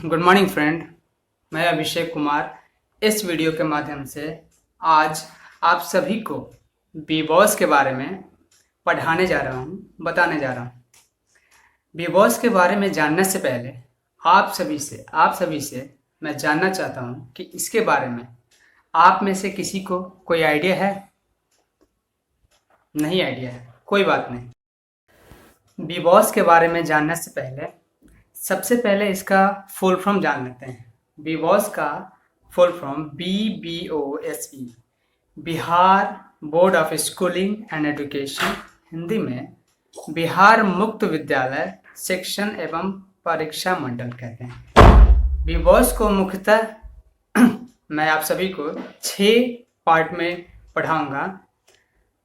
Good morning friend. मैं अभिषेक कुमार इस video के माध्यम से आज आप सभी को बी बॉस के बारे में पढ़ाने जा रहा हूँ, बताने जा रहा हूँ। बी बॉस के बारे में जानने से पहले आप सभी से मैं जानना चाहता हूँ कि इसके बारे में आप में से किसी को कोई आइडिया है? नहीं आइडिया है, कोई बात नहीं। बी बॉस के बारे में जानने से पहले सबसे पहले इसका फुल फॉर्म जान लेते हैं। बी बॉस का full form BBOSE, Bihar board of schooling and education, Hindi में बिहार मुक्त विद्यालय शिक्षण एवं परीक्षा मंडल कहते हैं। बी बॉस को मुख्यतः मैं आप सभी को 6 पार्ट में पढ़ाऊंगा।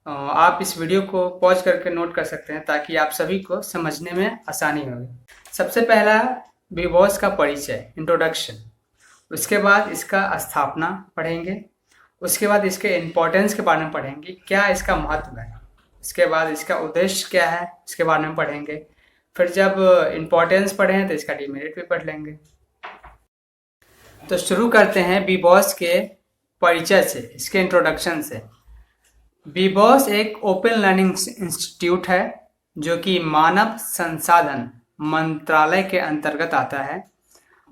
आप इस वीडियो को पॉज करके नोट कर सकते हैं ताकि आप सभी को समझने में आसानी होगी। सबसे पहला बी बॉस का परिचय, इंट्रोडक्शन। उसके बाद इसका स्थापना पढ़ेंगे। उसके बाद इसके इम्पोर्टेंस के बारे में पढ़ेंगे, क्या इसका महत्व है। इसके बाद इसका उद्देश्य क्या है, इसके बारे में पढ़ेंगे। फिर जब इम्पोर्टेंस पढ़ें तो इसका डिमेरिट भी पढ़ लेंगे। तो शुरू करते हैं बी बॉस के परिचय से, इसके इंट्रोडक्शन से। बी बॉस एक ओपन लर्निंग इंस्टीट्यूट है जो कि मानव संसाधन मंत्रालय के अंतर्गत आता है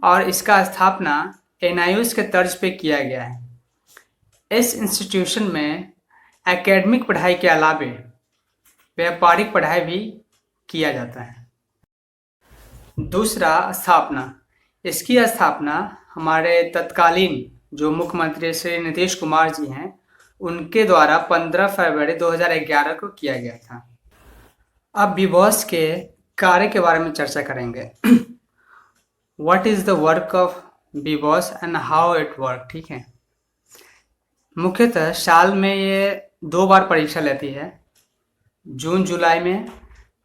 और इसका स्थापना NIOS के तर्ज पे किया गया है। इस इंस्टीट्यूशन में एकेडमिक पढ़ाई के अलावे व्यापारिक पढ़ाई भी किया जाता है। दूसरा, स्थापना। इसकी स्थापना हमारे तत्कालीन जो मुख्यमंत्री श्री नीतीश कुमार जी हैं उनके द्वारा 15 फरवरी 2011 को किया गया था। अब बी बॉस के कार्य के बारे में चर्चा करेंगे। What is the work of B boss and how it work, ठीक है। मुख्यतः साल में ये 2 बार परीक्षा लेती है, जून जुलाई में,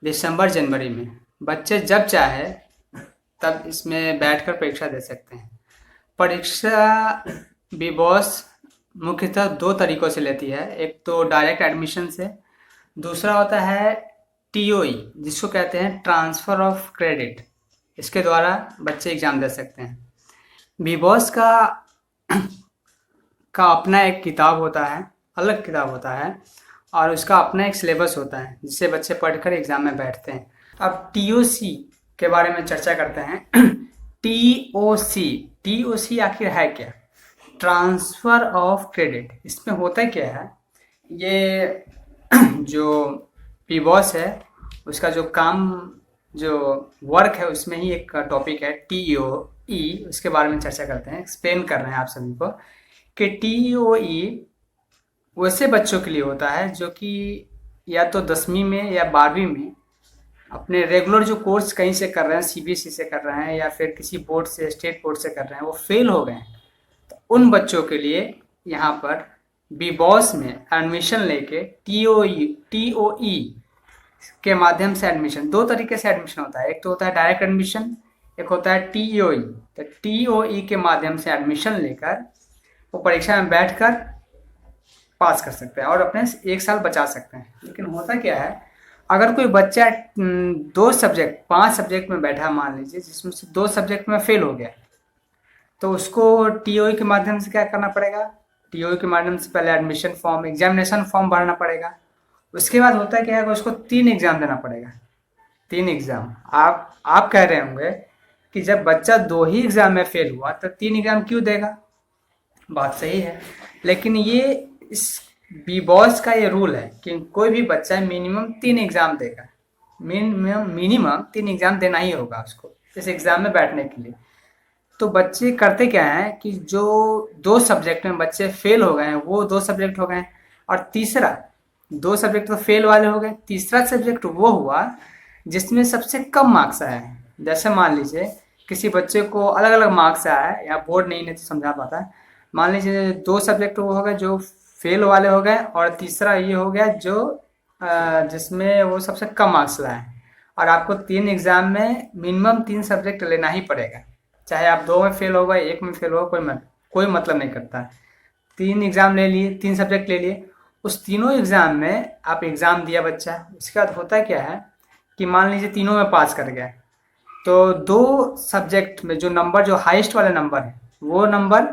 दिसंबर जनवरी में। बच्चे जब चाहे तब इसमें बैठकर परीक्षा दे सकते हैं। परीक्षा बी बॉस मुख्यतः 2 तरीक़ों से लेती है। एक तो डायरेक्ट एडमिशन से, दूसरा होता है TOE जिसको कहते हैं ट्रांसफ़र ऑफ क्रेडिट। इसके द्वारा बच्चे एग्ज़ाम दे सकते हैं। बी बॉस का अपना एक किताब होता है, अलग किताब होता है, और उसका अपना एक सिलेबस होता है जिससे बच्चे पढ़कर एग्ज़ाम में बैठते हैं। अब TOC के बारे में चर्चा करते हैं। TOC आखिर है क्या? Transfer of credit. इसमें होता क्या है, ये जो बी बॉस है उसका जो काम, जो वर्क है, उसमें ही एक टॉपिक है TOE। उसके बारे में चर्चा करते हैं, एक्सप्लेन कर रहे हैं आप सभी को कि TOE वैसे बच्चों के लिए होता है जो कि या तो 10वीं में या 12वीं में अपने रेगुलर जो कोर्स कहीं से कर रहे हैं, CBSE से कर रहे हैं या फिर किसी बोर्ड से, स्टेट बोर्ड से कर रहे हैं, वो फेल हो गए हैं। तो उन बच्चों के लिए यहाँ पर बी बॉस में एडमिशन लेके TOE के माध्यम से एडमिशन, 2 तरीके से एडमिशन होता है। एक तो होता है डायरेक्ट एडमिशन, एक होता है TOE। तो TOE के माध्यम से एडमिशन लेकर वो परीक्षा में बैठकर पास कर सकते हैं और अपने 1 साल बचा सकते हैं। लेकिन होता क्या है, अगर कोई बच्चा 5 सब्जेक्ट में बैठा, मान लीजिए, जिसमें से 2 सब्जेक्ट में फेल हो गया, तो उसको TOE के माध्यम से क्या करना पड़ेगा? TOE के माध्यम से पहले एडमिशन फॉर्म, एग्जामिनेशन फॉर्म भरना पड़ेगा। उसके बाद होता क्या है कि उसको 3 एग्ज़ाम देना पड़ेगा। 3 एग्ज़ाम। आप कह रहे होंगे कि जब बच्चा 2 ही एग्ज़ाम में फेल हुआ तो 3 एग्ज़ाम क्यों देगा? बात सही है, लेकिन ये इस बी बॉस का ये रूल है कि कोई भी बच्चा मिनिमम 3 एग्ज़ाम देगा। मिनिमम 3 एग्ज़ाम देना ही होगा उसको इस एग्ज़ाम में बैठने के लिए। तो बच्चे करते क्या हैं कि जो 2 सब्जेक्ट में बच्चे फेल हो गए हैं वो 2 सब्जेक्ट हो गए, और तीसरा 2 सब्जेक्ट तो फेल वाले हो गए, तीसरा सब्जेक्ट वो हुआ जिसमें सबसे कम मार्क्स आया है। जैसे मान लीजिए किसी बच्चे को अलग अलग मार्क्स आया है, या बोर्ड नहीं तो समझा पाता है। मान लीजिए 2 सब्जेक्ट वो हो गए जो फेल वाले हो गए, और तीसरा ये हो गया जो जिसमें वो सबसे कम मार्क्स लाए, और आपको 3 एग्ज़ाम में मिनिमम 3 सब्जेक्ट लेना ही पड़ेगा। चाहे आप 2 में फेल हो गए, 1 में फेल हो, कोई मतलब नहीं करता। 3 एग्ज़ाम ले लिए, 3 सब्जेक्ट ले लिए, उस तीनों एग्ज़ाम में आप एग्ज़ाम दिया बच्चा। उसके बाद होता क्या है कि मान लीजिए तीनों में पास कर गया, तो दो सब्जेक्ट में जो नंबर जो हाईएस्ट वाला नंबर है वो नंबर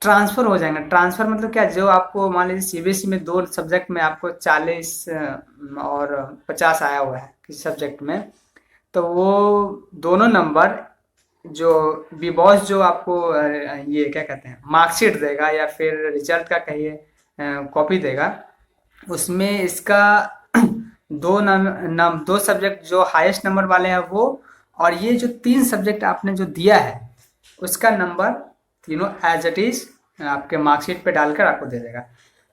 ट्रांसफर हो जाएंगे। ट्रांसफर मतलब क्या, जो आपको मान लीजिए सीबीएसई में दो सब्जेक्ट में आपको 40 और 50 आया हुआ है किसी सब्जेक्ट में, तो वो दोनों नंबर जो बीबॉस जो आपको ये क्या कहते हैं मार्कशीट देगा या फिर रिजल्ट का कहिए कॉपी देगा, उसमें इसका दो सब्जेक्ट जो हाईएस्ट नंबर वाले हैं वो, और ये जो 3 सब्जेक्ट आपने जो दिया है उसका नंबर तीनों एज इट इज आपके मार्कशीट पे डालकर आपको दे देगा।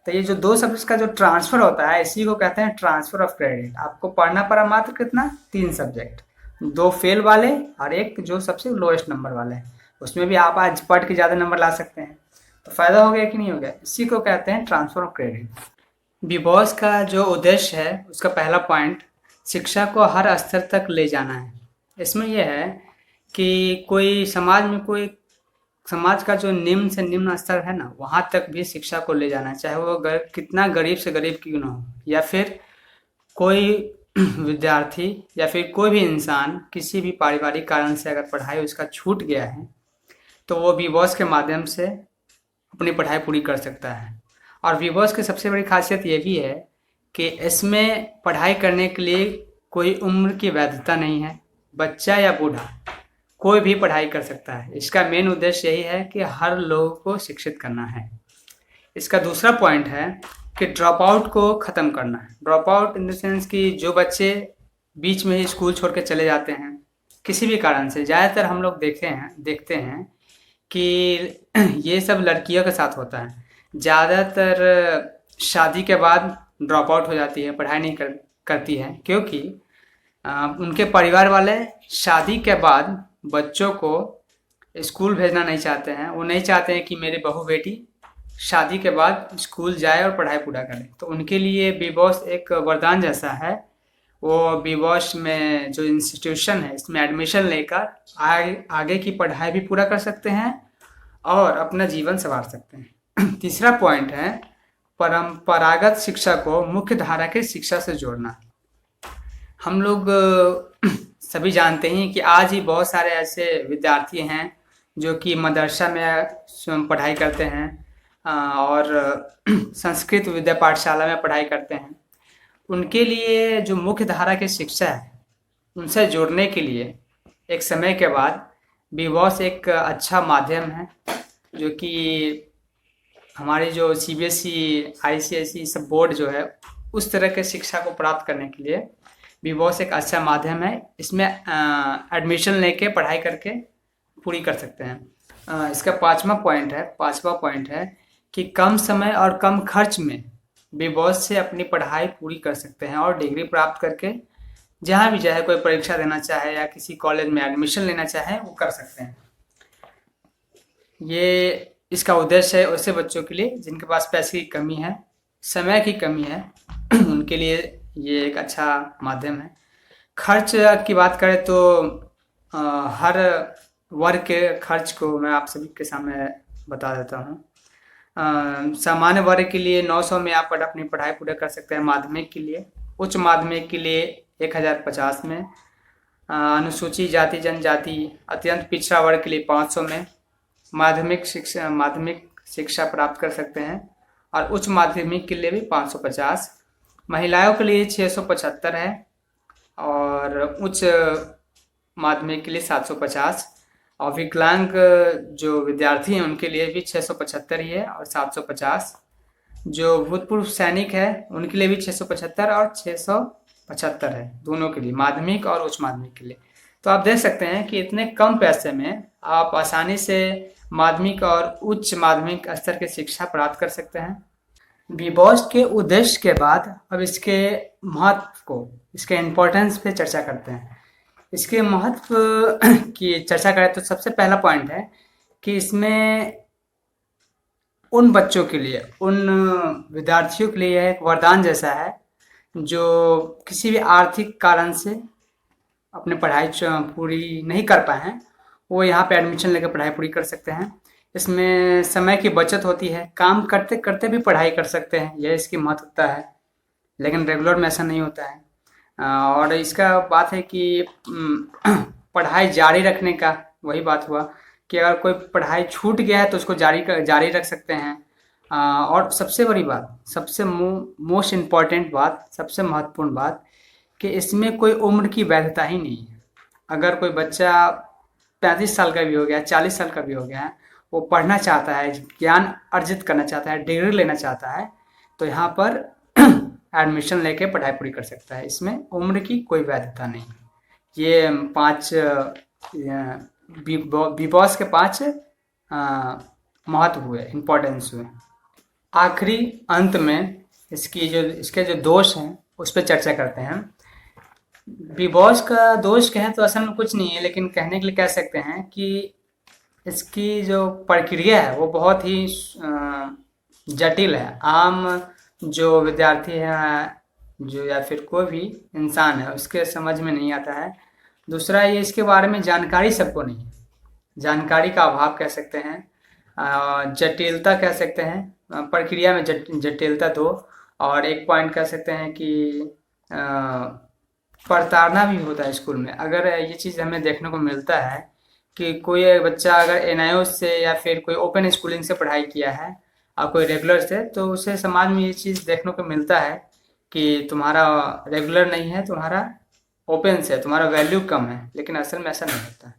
तो ये जो 2 सब्जेक्ट का जो ट्रांसफर होता है इसी को कहते हैं ट्रांसफर ऑफ क्रेडिट। आपको पढ़ना पड़ा मात्र कितना, 3 सब्जेक्ट, 2 फेल वाले और एक जो सबसे लोएस्ट नंबर वाले है। उसमें भी आप आज पढ़ के ज़्यादा नंबर ला सकते हैं, तो फायदा हो गया कि नहीं हो गया। इसी को कहते हैं ट्रांसफर ऑफ क्रेडिट। बीबॉस का जो उद्देश्य है उसका पहला पॉइंट शिक्षा को हर स्तर तक ले जाना है। इसमें यह है कि कोई समाज में कोई समाज का जो निम्न से निम्न स्तर है ना, वहाँ तक भी शिक्षा को ले जाना है, चाहे वो कितना गरीब से गरीब क्यों ना हो, या फिर कोई विद्यार्थी या फिर कोई भी इंसान किसी भी पारिवारिक कारण से अगर पढ़ाई उसका छूट गया है तो वो बीबॉस के माध्यम से अपनी पढ़ाई पूरी कर सकता है। और बीबॉस की सबसे बड़ी खासियत ये भी है कि इसमें पढ़ाई करने के लिए कोई उम्र की वैधता नहीं है, बच्चा या बूढ़ा कोई भी पढ़ाई कर सकता है। इसका मेन उद्देश्य यही है कि हर लोगों को शिक्षित करना है। इसका दूसरा पॉइंट है कि ड्रॉप आउट को ख़त्म करना है। Drop out in the sense कि जो बच्चे बीच में ही स्कूल छोड़ के चले जाते हैं किसी भी कारण से, ज़्यादातर हम लोग देखते हैं कि ये सब लड़कियों के साथ होता है। ज़्यादातर शादी के बाद ड्रॉप आउट हो जाती है, पढ़ाई नहीं करती है, क्योंकि उनके परिवार वाले शादी के बाद बच्चों को स्कूल भेजना नहीं चाहते हैं। वो नहीं चाहते हैं कि मेरे बहू बेटी शादी के बाद स्कूल जाए और पढ़ाई पूरा करे। तो उनके लिए बीबॉस एक वरदान जैसा है। वो बीबॉस में जो इंस्टीट्यूशन है इसमें एडमिशन लेकर आगे की पढ़ाई भी पूरा कर सकते हैं और अपना जीवन संवार सकते हैं। तीसरा पॉइंट है परंपरागत शिक्षा को मुख्य धारा की शिक्षा से जोड़ना। हम लोग सभी जानते हैं कि आज ही बहुत सारे ऐसे विद्यार्थी हैं जो कि मदरसा में पढ़ाई करते हैं और संस्कृत विद्या पाठशाला में पढ़ाई करते हैं। उनके लिए जो मुख्य धारा की शिक्षा है उनसे जोड़ने के लिए एक समय के बाद बीबॉस एक अच्छा माध्यम है, जो कि हमारी जो सीबीएसई आईसीएसई सब बोर्ड जो है उस तरह के शिक्षा को प्राप्त करने के लिए बीबॉस एक अच्छा माध्यम है। इसमें एडमिशन लेके पढ़ाई करके पूरी कर सकते हैं। इसका पांचवा पॉइंट है कि कम समय और कम खर्च में बीबॉस से अपनी पढ़ाई पूरी कर सकते हैं और डिग्री प्राप्त करके जहाँ भी चाहे कोई परीक्षा देना चाहे या किसी कॉलेज में एडमिशन लेना चाहे वो कर सकते हैं। ये इसका उद्देश्य है ऐसे बच्चों के लिए जिनके पास पैसे की कमी है, समय की कमी है, उनके लिए ये एक अच्छा माध्यम है। खर्च की बात करें तो हर वर्ग के खर्च को मैं आप सभी के सामने बता देता हूँ। सामान्य वर्ग के लिए 900 में आप अपनी पढ़ाई पूरा कर सकते हैं माध्यमिक के लिए। उच्च माध्यमिक के लिए 1050 में। अनुसूचित जाति जनजाति अत्यंत पिछड़ा वर्ग के लिए 500 में माध्यमिक शिक्षा प्राप्त कर सकते हैं, और उच्च माध्यमिक के लिए भी 550। महिलाओं के लिए 675 है और उच्च माध्यमिक के लिए 750, और विकलांग जो विद्यार्थी हैं उनके लिए भी 675 ही है और 750। जो भूतपूर्व सैनिक है उनके लिए भी 675 और 675 है, दोनों के लिए, माध्यमिक और उच्च माध्यमिक के लिए। तो आप देख सकते हैं कि इतने कम पैसे में आप आसानी से माध्यमिक और उच्च माध्यमिक स्तर की शिक्षा प्राप्त कर सकते हैं। बीबॉस के उद्देश्य के बाद अब इसके महत्व को, इसके इम्पोर्टेंस पे चर्चा करते हैं। इसके महत्व की चर्चा करें तो सबसे पहला पॉइंट है कि इसमें उन बच्चों के लिए, उन विद्यार्थियों के लिए एक वरदान जैसा है जो किसी भी आर्थिक कारण से अपनी पढ़ाई पूरी नहीं कर पाए हैं, वो यहाँ पे एडमिशन लेकर पढ़ाई पूरी कर सकते हैं। इसमें समय की बचत होती है, काम करते करते भी पढ़ाई कर सकते हैं, यह इसकी महत्वता है। लेकिन रेगुलर में ऐसा नहीं होता है। और इसका बात है कि पढ़ाई जारी रखने का वही बात हुआ कि अगर कोई पढ़ाई छूट गया है तो उसको जारी रख सकते हैं। और सबसे बड़ी बात, सबसे मोस्ट इम्पॉर्टेंट बात, सबसे महत्वपूर्ण बात कि इसमें कोई उम्र की वैधता ही नहीं है। अगर कोई बच्चा 35 साल का भी हो गया, 40 साल का भी हो गया है, वो पढ़ना चाहता है, ज्ञान अर्जित करना चाहता है, डिग्री लेना चाहता है, तो यहाँ पर एडमिशन लेके पढ़ाई पूरी कर सकता है। इसमें उम्र की कोई वैधता नहीं। ये 5 बिग बॉस के 5 महत्व हुए, इम्पोर्टेंस हुए। आखिरी अंत में इसके जो दोष हैं उस पर चर्चा करते हैं। बिग बॉस का दोष कहें तो असल में कुछ नहीं है, लेकिन कहने के लिए कह सकते हैं कि इसकी जो प्रक्रिया है वो बहुत ही जटिल है। आम जो विद्यार्थी है जो या फिर कोई भी इंसान है उसके समझ में नहीं आता है। दूसरा ये इसके बारे में जानकारी सबको नहीं है, जानकारी का अभाव कह सकते हैं, जटिलता कह सकते हैं, प्रक्रिया में जटिलता दो, और एक पॉइंट कह सकते हैं कि प्रताड़ना भी होता है स्कूल में। अगर ये चीज़ हमें देखने को मिलता है कि कोई बच्चा अगर एनआईओ से या फिर कोई ओपन स्कूलिंग से पढ़ाई किया है और कोई रेगुलर से, तो उसे समाज में ये चीज़ देखने को मिलता है कि तुम्हारा रेगुलर नहीं है, तुम्हारा ओपन से, तुम्हारा वैल्यू कम है, लेकिन असल में ऐसा नहीं होता है।